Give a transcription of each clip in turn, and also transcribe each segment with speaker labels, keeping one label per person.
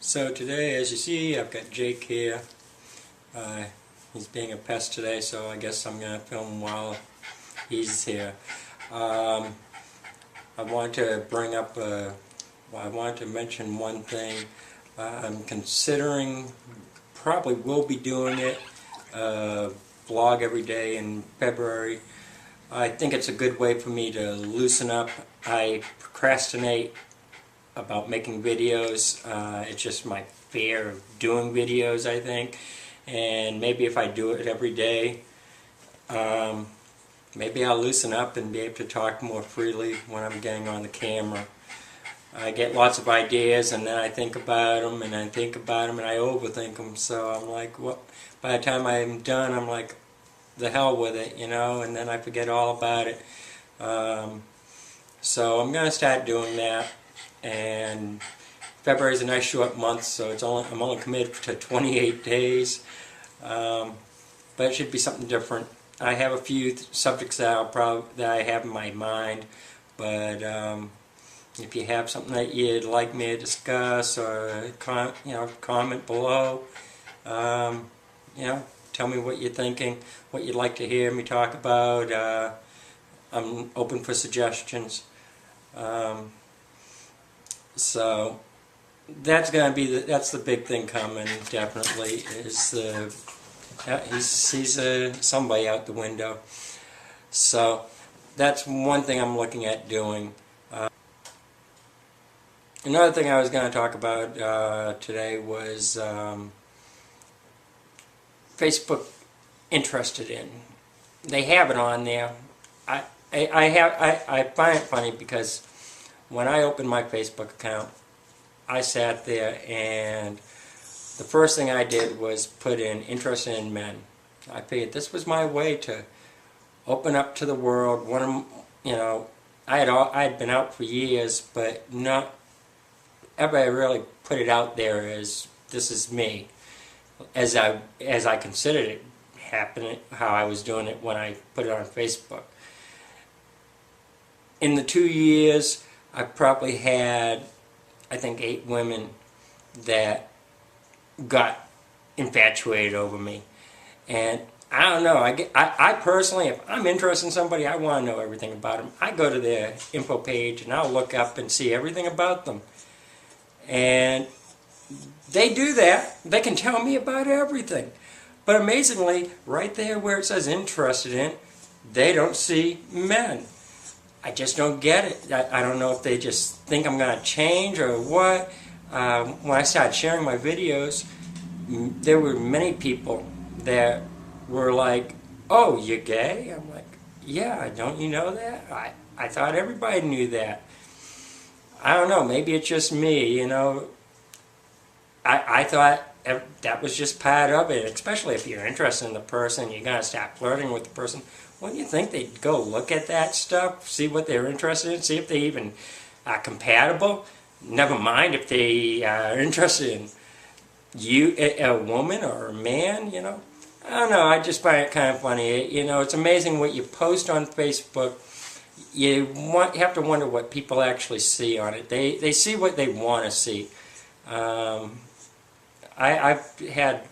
Speaker 1: So today, as you see, I've got Jake here. He's being a pest today, so I guess I'm going to film while he's here. I want to bring up, I want to mention one thing. I'm considering, probably will be doing it, vlog every day in February. I think it's a good way for me to loosen up. I procrastinate about making videos. It's just my fear of doing videos, I think. And maybe if I do it every day, maybe I'll loosen up and be able to talk more freely when I'm getting on the camera. I get lots of ideas and then I think about them and I think about them and I overthink them. So I'm like, what? By the time I'm done, I'm like, the hell with it, you know, and then I forget all about it. So I'm going to start doing that. And February is a nice short month, so I'm only committed to 28 days. But it should be something different. I have a few subjects that I have in my mind, but if you have something that you'd like me to discuss, or comment below, tell me what you're thinking, what you'd like to hear me talk about. I'm open for suggestions. So that's going to be that's the big thing coming. Definitely is he's somebody out the window. So that's one thing I'm looking at doing. Another thing I was going to talk about today was Facebook interested in. They have it on there. I find it funny because when I opened my Facebook account, I sat there and the first thing I did was put in interested in men. I figured this was my way to open up to the world. I had been out for years, but not ever really put it out there as this is me, as I considered it happening, how I was doing it when I put it on Facebook. In the 2 years, I probably had, I think, 8 women that got infatuated over me. And I don't know, I personally, if I'm interested in somebody, I want to know everything about them. I go to their info page and I'll look up and see everything about them. And they do that. They can tell me about everything. But amazingly, right there where it says interested in, they don't see men. I just don't get it. I don't know if they just think I'm going to change or what. When I started sharing my videos, there were many people that were like, oh, you're gay? I'm like, yeah, don't you know that? I thought everybody knew that. I don't know, maybe it's just me, you know. I thought that was just part of it, especially if you're interested in the person, you're going to start flirting with the person. Wouldn't you think they'd go look at that stuff, see what they're interested in, see if they even are compatible? Never mind if they are interested in a woman or a man, you know. I don't know, I just find it kind of funny. You know, it's amazing what you post on Facebook. You have to wonder what people actually see on it. They see what they want to see. I've had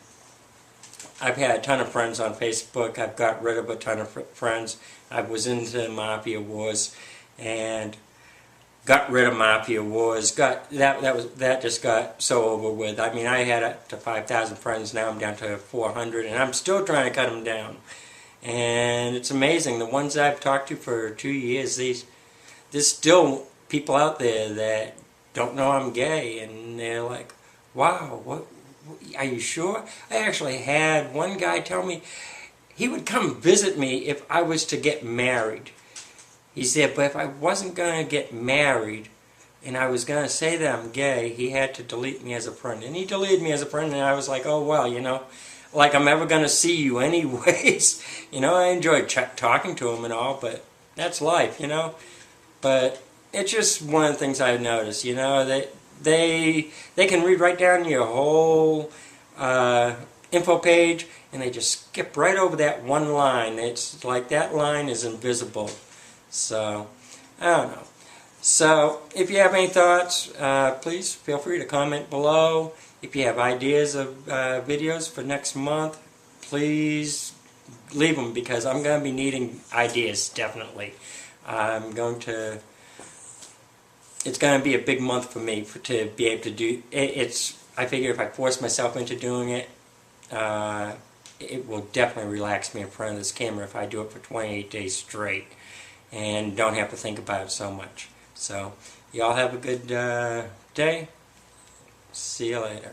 Speaker 1: a ton of friends on Facebook. I've got rid of a ton of friends. I was into Mafia Wars and got rid of Mafia Wars. That just got so over with. I mean, I had up to 5,000 friends. Now I'm down to 400, and I'm still trying to cut them down. And it's amazing. The ones I've talked to for 2 years, there's still people out there that don't know I'm gay, and they're like, "Wow, what? Are you sure?" I actually had one guy tell me he would come visit me if I was to get married. He said, but if I wasn't going to get married and I was going to say that I'm gay, he had to delete me as a friend. And he deleted me as a friend, and I was like, oh, well, you know, like I'm ever going to see you anyways. You know, I enjoyed talking to him and all, but that's life, you know. But it's just one of the things I've noticed, you know, that they can read right down your whole info page, and they just skip right over that one line. It's like that line is invisible. So, I don't know. So, if you have any thoughts, please feel free to comment below. If you have ideas of videos for next month, please leave them, because I'm going to be needing ideas, definitely. It's going to be a big month for me to be able to do it. I figure if I force myself into doing it, it will definitely relax me in front of this camera if I do it for 28 days straight and don't have to think about it so much. So, y'all have a good day. See you later.